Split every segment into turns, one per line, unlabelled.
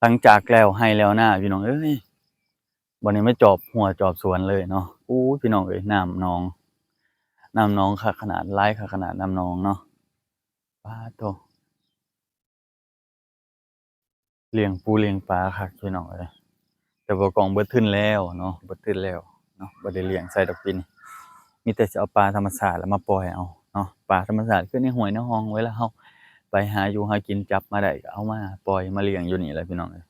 หลังจากแล้วไร่แล้วนาพี่น้องเอ้ยบัดนี้มาจอบหัวจอบสวนเลยเนาะอู้ยพี่น้องเอ้ยน้ำหนองคักขนาดหลายคักขนาดน้ำหนองเนาะป๊าดโธ่เลี้ยงปูเลี้ยงปลาคักพี่น้องเอ้ยแต่ว่ากองเบิดทุนแล้วเนาะเบิดทุนแล้วเนาะบ่ได้เลี้ยงใส่ดอกปีนี้มีแต่สิเอาปลาธรรมชาติแล้วมาปล่อยเอาเนาะปลาธรรมชาติคือในห้วยในห้องเวลาเราไปหาอยู่หากินจับมาได้ก็เอามาปล่อยมาเลี้ยงอยู่นี่แหละพี่น้องเอ้ย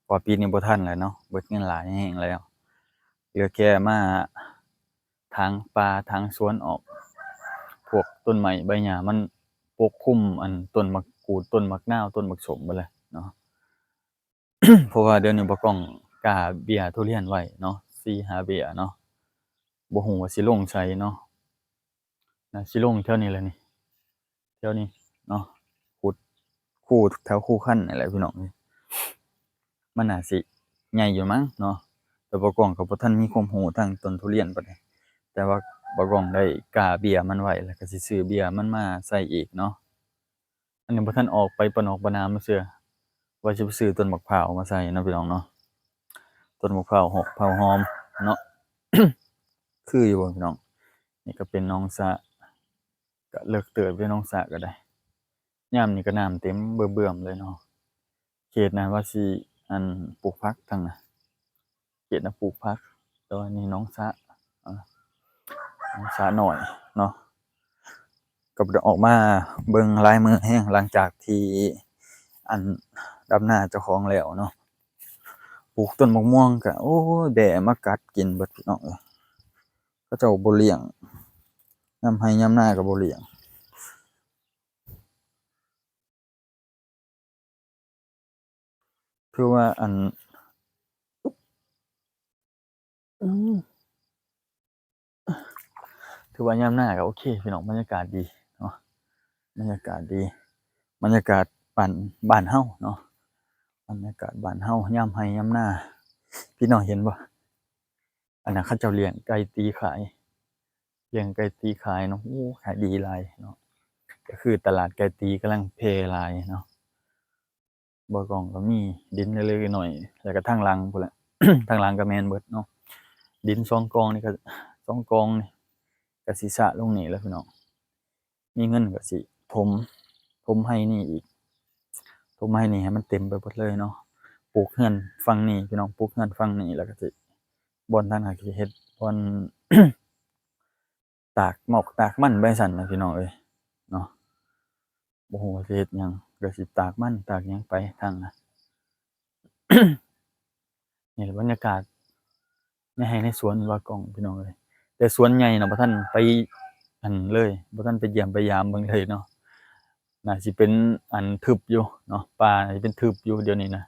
เพราะว่าปีนี้บ่ทันแล้วเนาะเบิดเงินหลายแฮงแล้วเหลือแค่มาถางป่าถางสวนออก พวกต้นไม้ใบหญ้ามันปกคลุมอันต้นมะกรูดต้นมะนาวต้นบักสมเบิดเลยเนาะ เพราะว่าเดี๋ยวนี้บ่ต้องกล้าเบี้ยทุเรียนไว้เนาะ4-5เบี้ยเนาะบ่ฮู้ว่าสิลงไสเนาะน่าสิลงแถวนี้แหละนี่แถวนี้เนาะขุดคูแถวคูคันนี่แหละพี่น้องเอ้ยมันน่าสิใหญ่อยู่มั้งเนาะแต่บ่กล้องก็บ่ทันมีความรู้ทางต้นทุเรียนปานใดแต่ว่าบ่กล้องได้กล้าเบี้ยมันไว้แล้วก็สิซื้อเบี้ยมันมาใส่อีกเนาะอันนี้บ่ทันออกไปประนอกประนามมาเชื่อว่าสิไปซื้อต้นมะพร้าวมาใส่เนาะพี่น้องเนาะต้นมะพร้าวหอกพร้าวหอมเนาะ คืออยู่บ่พี่น้องนี่ก็เป็นหนองสระก็เลิกเติบอยู่หนองสระก็ได้ยามนี้ก็น้ำเต็มเบิ่มๆเลยเนาะเขตนั้นว่าสิอันปลูกผักทางน่ะเขตน่ะปลูกผักแต่ว่านี่หนองสระอาหนองสระน้อยเนาะก็บ่ได้ออกมาเบิ่งลายมื้อแรงหลังจากที่อันดำนาเจ้าของแล้วเนาะปลูกต้นมะม่วงก็โอ้ยแบะมากัดกินเบิดพี่น้องเอ้ยเขาเจ้าบ่เลี้ยงยามไร่ยามนาก็บ่เลี้ยงคือว่าอันอืม ถือว่ายามหน้าก็โอเคพี่น้องบรรยากาศดีเนาะบรรยากาศดีบรรยากาศบ้านเฮาเนาะบรรยากาศบ้านเฮายามไร่ยามนาพี่น้องเห็นบ่อันนั้นเขาเจ้าเลี้ยงไก่ตีขายเลี้ยงไก่ตีขายเนาะโอ้ขายดีหลายเนาะก็คือตลาดไก่ตีกำลังเพหลายเนาะบ่กองก็มีดินเล็กๆน้อยๆแล้วก็ทางหลังพู้นแหละ ทางหลังก็แม่นเบิดเนาะดิน2กองนี่ก็2กองนี่ก็สิสระลงนี่แหล้วพี่น้อง มีเงินก็สิถมถมให้นี่อีกถมให้นี่ให้มันเต็มไปเบิดเลยเนาะปลูกเรือนฝั่งนี้พี่น้องปลูกเรือนฝั่งนี้แล้วก็สิบ่อนทางนั้นก็สิเฮ็ดบ่อนตากหมอกตากมันไปจั่งซั้นน่ะพี่น้องเอ้ยเนาะบ่ฮู้ว่าสิเฮ็ดหยังก็สิตากมันตากหยังไปทางน่ะ นี่แหละบรรยากาศในไร่ในสวนว่ากล้องพี่น้องเอ้ยแต่สวนใหญ่น่ะบ่ทันไปอันเลยบ่ทันไปเยี่ยมไปยามเบิ่งเลยเนาะน่าสิเป็นอันทึบอยู่เนาะป่าน่าสิเป็นทึบอยู่เดี๋ยวนี้นะ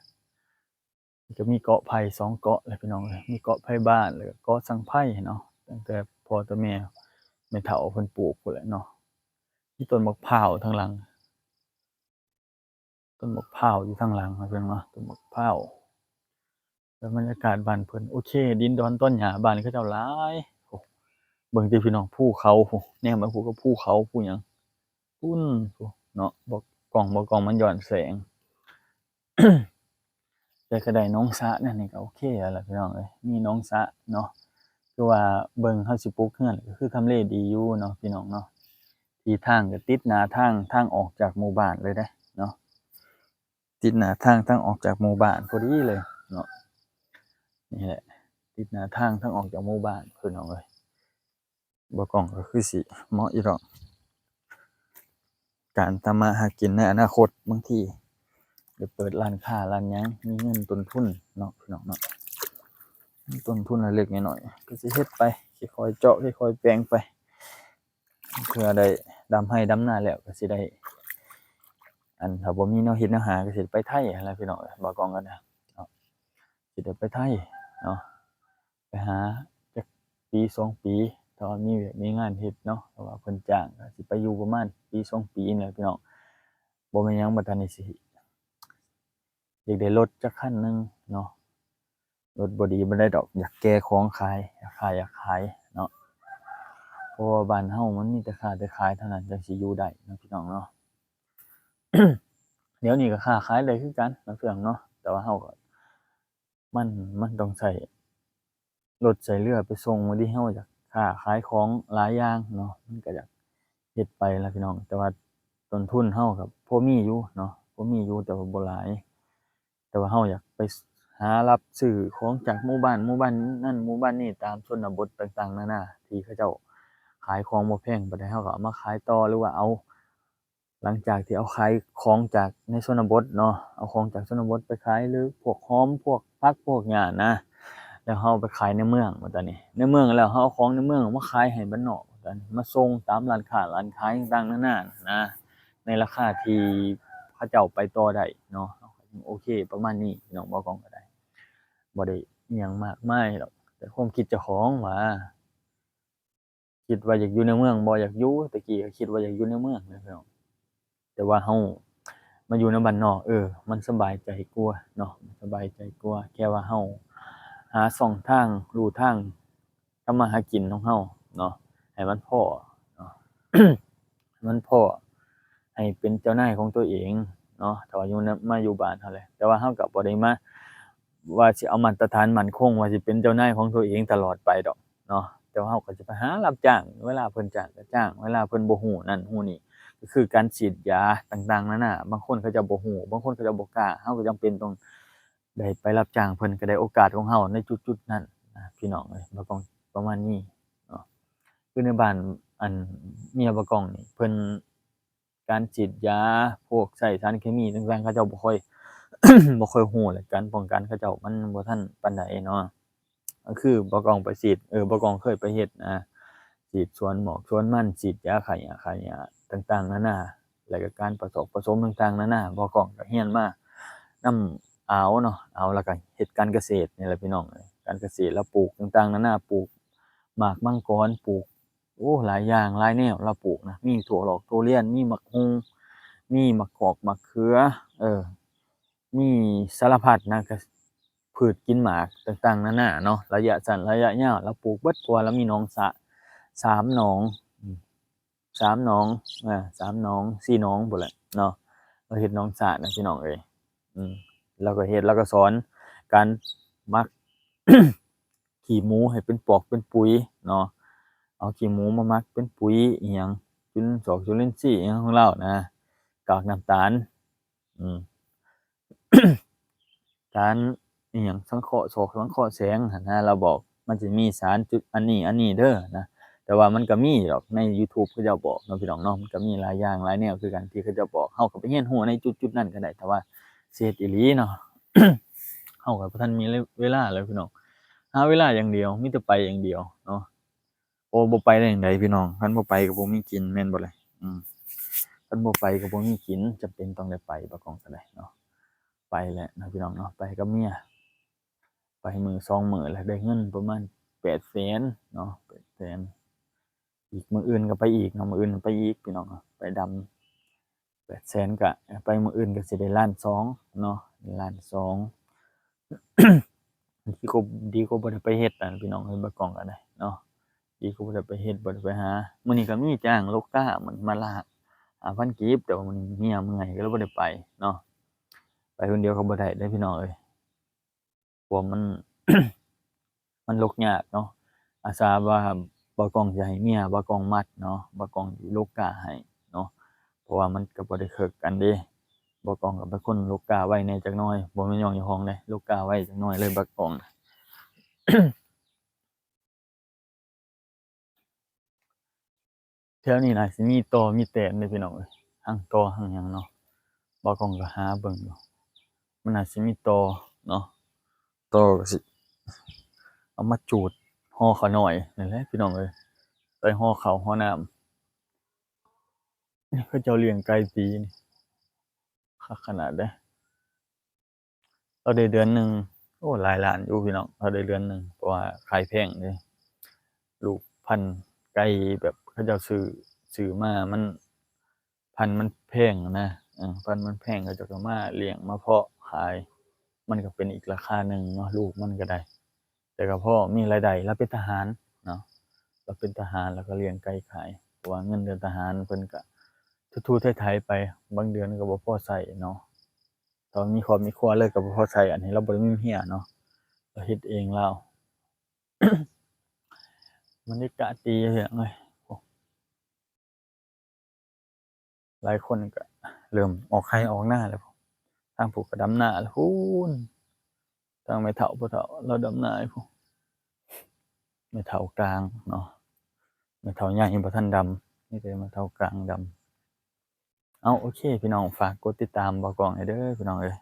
ก็มีเกาะไผ่2เกาะเลยพี่น้องเอ้ยมีเกาะไผ่บ้านแล้วก็เกาะสังไผ่เนาะตั้งแต่พ่อแต่แม่เฒ่าเพิ่นปลูกพู้นแหละเนาะมีต้นมะพร้าวทางหลังต้นมะพร้าวอยู่ทางหลังว่าซั่นเนาะต้นมะพร้าวแล้วบรรยากาศบ้านเพิ่นโอเคดินดอนต้นหญ้าบ้านเขาเจ้าหลายโอ้เบิ่งติพี่น้องภูเขาพู้นแนมไปพู้ก็ภูเขาภูหยังพู้นพู้เนาะบ่กล้องมันย้อนแสง แต่ก็ได้หนองสระนั่นนี่ก็โอเคแล้วล่ะพี่น้องเอ้ยมีหนองสระเนาะคือว่าเบิ่งเราสิปลูกเรือนก็คือทำเลดีอยู่เนาะพี่น้องเนาะที่ทางก็ติดหน้าทางออกจากหมู่บ้านเลยเดะเนาะติดหน้าทางออกจากหมู่บ้านพอดีเลยเนาะนี่แหละติดหน้าทางออกจากหมู่บ้านพี่น้องเอ้ยบ่กล้องก็คือสิเหมาะอยู่ดอกการทำมาหากินในอนาคตบางทีได้เปิดร้านค้าร้านหยังมีเงินต้นทุนเนาะพี่น้องเนาะ ต้นทุนเล็กๆน้อยๆก็สิเฮ็ดไปค่อยๆเจาะค่อยๆแปลงไปเพื่อได้ดำให้ดำนาแล้วก็สิได้อันถ้าบ่มีแนวเฮ็ดแนวหาก็สิไปไทหั้นล่ะพี่น้องเอ้ยบ่ากล้องก็นะเนาะสิได้ไปไทเนาะไปหาจักปี2ปีถ้าว่ามีเวียกมีงานเฮ็ดเนาะเพราะว่าเพิ่นจ้างก็สิไปอยู่ประมาณปี2ปีนี่แหละพี่น้องบ่แม่นหยังบัดตอนนี้สิอยากได้รถจักคันหนึ่งเนาะรถบ่ดีบ่ได้ดอกอยากแก่ของขายอยากขายเนาะ เพราะว่าบ้านเฮามันมีแต่ค้าแต่ขายเท่านั้นจั่งสิอยู่ได้เนาะพี่น้องเนาะ เดี๋ยวนี้ก็ค้าขายได้คือกันเนาะเฟื่องเนาะ แต่ว่าเราก็มันมันต้องใช้รถใช้เรือไปส่งบางทีเราอยากค้าขายของหลายอย่างเนาะมันก็อยากเฮ็ดไปล่ะพี่น้องแต่ว่าต้นทุนเราก็พอมีอยู่เนาะพอมีอยู่แต่ว่าบ่หลายแต่ว่าเราอยากไปหารับซื้อของจากหมู่บ้านนั้นหมู่บ้านนี้ตามชนบทต่างๆนานาที่เขาเจ้าขายของบ่แพงปานใดเราก็เอามาขายต่อหรือว่าเอาหลังจากที่เอาขายของจากในชนบทเนาะเอาของจากชนบทไปขายหรือพวกหอมพวกผักพวกหยังนะ แล้วเราไปขายในเมืองบัดตานี้ในเมืองแล้วเราเอาของในเมืองมาขายให้บ้านนอกบัดตานี้มาส่งตามร้านค้าร้านขายต่างๆนานานะในราคาที่เขาเจ้าไปต่อได้เนาะโอเคประมาณนี้พี่น้องบ่ก้องก็ได้บ่ได้อิหยังมากมายดอกแต่ความคิดเจ้าของว่าคิดว่าอยากอยู่ในเมืองบ่อยากอยู่แต่กี้ก็คิดว่าอยากอยู่ในเมืองนะพี่น้องแต่ว่าเรามาอยู่ในบ้านนอกมันสบายใจกว่าเนาะสบายใจกว่าแค่ว่าเราหาช่องทางรู้ทางทำมาหากินของเราเนาะให้มันพอเนาะ ให้มันพอให้เป็นเจ้านายของตัวเองเนาะถ้าว่าอยู่นมาอยู่บ้านเท่าไรแต่ว่าเราก็บ่ได้มาว่าสิเอามาตรฐานมั่นคงว่าสิเป็นเจ้านายของตัวเองตลอดไปดอกเนาะแต่ว่าเราก็จะไปหารับจ้างเวลาเพิ่นจ้างก็จ้างเวลาเพิ่นบ่รู้นั่นรู้นี่ก็คือการฉีดยาต่างๆนานาบางคนเขาเจ้าบ่รู้บางคนเขาเจ้าบ่กล้าเราก็จำเป็นต้องได้ไปรับจ้างเพิ่นก็ได้โอกาสของเราในจุดๆนั้นพี่น้องเอ้ยบ่ต้องประมาณนี้เนาะ คือในบ้านอันเมียบ่กล้องนี่เพิ่นการฉีดยาพวกใช้สารเคมีต่างๆเขาเจ้าบ่ค่อย บ่ค่อยรู้แล้วการป้องกันเขาเจ้ามันบ่ทันปานใดเนาะก็คือบ่กล้องไปฉีดบ่กล้องเคยไปเฮ็ดฉีดสวนหมอกสวนมันฉีดยาฆ่าหญ้าต่างๆนานาแล้วก็การผสมต่างๆนานาบ่กล้องก็เรียนมานำอาเนาะอาแล้วก็เฮ็ดการเกษตรนี่แหละพี่น้องเอ้ยการเกษตรแล้วปลูกต่างๆนานาปลูกหมากมังกรปลูก โอ้หลายอย่างหลายแนวเราปลูกนะมีถั่วหลอกทุเรียนมีมะฮุงมีมะกอกมะเขือเออมีสารพัดนะก็พืชกินหมากต่างๆนานาเนาะระยะสั้นระยะยาวเราปลูกเบิดเพราะว่าเรามีหนองสระ3หนองอืม3หนอง3หนอง4หนองพู้นแหละเนาะเราเฮ็ดหนองสระนะพี่น้องเอ้ยอืมเราก็เฮ็ดเราก็สอนการหมัก ขี้หมูให้เป็นปอกเป็นปุ๋ยเนาะ เอาขี้หมูมาหมักเป็นปุ๋ยอิหยังจุลินทรีย์อิหยังของเรานะกากน้ำตาลอืม การอิหยังสังเคราะห์สังเคราะห์แสงหั้นนะเราบอกมันจะมีสารจุดอันนี้เด้อนะแต่ว่ามันก็มีดอกในยูทูบเขาเจ้าบอกเนาะพี่น้องเนาะมันก็มีหลายอย่างหลายแนวคือกันที่เขาเจ้าบอกเราก็ไปเรียนรู้ในจุดๆนั้นก็ได้แต่ว่าสิเฮ็ดอีหลีเนาะ เราก็บ่ทันมีเวลาเลยพี่น้องหาเวลาอย่างเดียวมีแต่ไปอย่างเดียวเนาะ โอ้บ่ไปได้จั่งใดพี่น้องคันบ่ไปก็บ่มีกินแม่นบ่ล่ะอืมคันบ่ไปก็บ่มีกินจำเป็นต้องได้ไปบ่ก้องก็ได้เนาะไปแหละนะพี่น้องเนาะไปกับเมียไปมื้อ2มื้อแล้วได้เงินประมาณ800,000เนาะ800,000อีกมื้ออื่นก็ไปอีกเนาะมื้ออื่นไปอีกพี่น้องไปดำ800,000ก็ไปมื้ออื่นก็สิได้1,200,000เนาะ1,200,000ดีกว่าดีกว่าบ่ได้ไปเฮ็ดนั่นพี่น้องเอ้ยบ่ก้องก็ได้เนาะ ดีกว่าบ่ได้ไปเฮ็ดบ่ได้ไปหามื้อนี้ก็มีจ้างลูกค้าเหมือนมาละ5,000กีบแต่ว่ามื้อนี้เมียเมื่อยก็เลยบ่ได้ไปเนาะไปคนเดียวก็บ่ได้เด้อพี่น้องเอ้ยเพราะว่ามันมันลุกยากเนาะอาสาว่าบ่าวกล้องสิให้เมียบ่าวกล้องมัดเนาะบ่าวกล้องสิโลกาให้เนาะเพราะว่ามันก็บ่ได้คือกันเด้บ่าวกล้องก็เป็นคนโลกาไวแหน่จักหน่อยบ่แม่นย่องเจ้าของเดะโลกาไวจักหน่อยเลยบ่าวกล้องน่ะ แถวนี้น่าสิมีต่อมีแตนเด้อพี่น้องเอ้ยทั้งต่อทั้งหยังเนาะบ่าวกล้องก็หาเบิ่งอยู่มันน่าสิมีต่อเนาะต่อก็สิเอามาจูดห่อข้าวน้อยนั่นแหละพี่น้องเอ้ยใส่ห่อข้าวห่อน้ำนี่เขาเจ้าเลี้ยงไก่ตีนี่คักขนาดเดะเราได้เดือนหนึ่งโอ้หลายล้านอยู่พี่น้องเราได้เดือนหนึ่งเพราะว่าขายแพงเด้ลูกพันธุ์ไก่แบบเขาเจ้าซื้อมามันพันธุ์มันแพงนะพันธุ์มันแพงเขาเจ้าก็มาเลี้ยงมาเพาะขายมันก็เป็นอีกราคาหนึ่งเนาะลูกมันก็ได้แต่ก็พอมีรายได้เราเป็นทหารเนาะเราเป็นทหารแล้วก็เลี้ยงไก่ขายเพราะว่าเงินเดือนทหารเพิ่นก็ทู่ๆไถๆไปบางเดือนก็บ่พอใช้เนาะ ตอนมีครอบมีครัวเลยก็บ่พอใช้อันนี้เราบ่ได้มีเมียเนาะเราเฮ็ดเองแล้ว บรรยากาศดีพี่น้องเอ้ยโอ้หลายคนก็เริ่มออกไร่ออกนาแล้วทางผู้ก็ดำนาแล้วพู้นทางแม่เฒ่าพ่อเฒ่าเราดำนาอยู่พู้นแม่เฒ่ากลางเนาะแม่เฒ่าใหญ่บ่ทันดำมีแต่แม่เฒ่ากลางดำเอาโอเคพี่น้องฝากกดติดตามบ่าวกล้องให้เด้อพี่น้องเอ้ย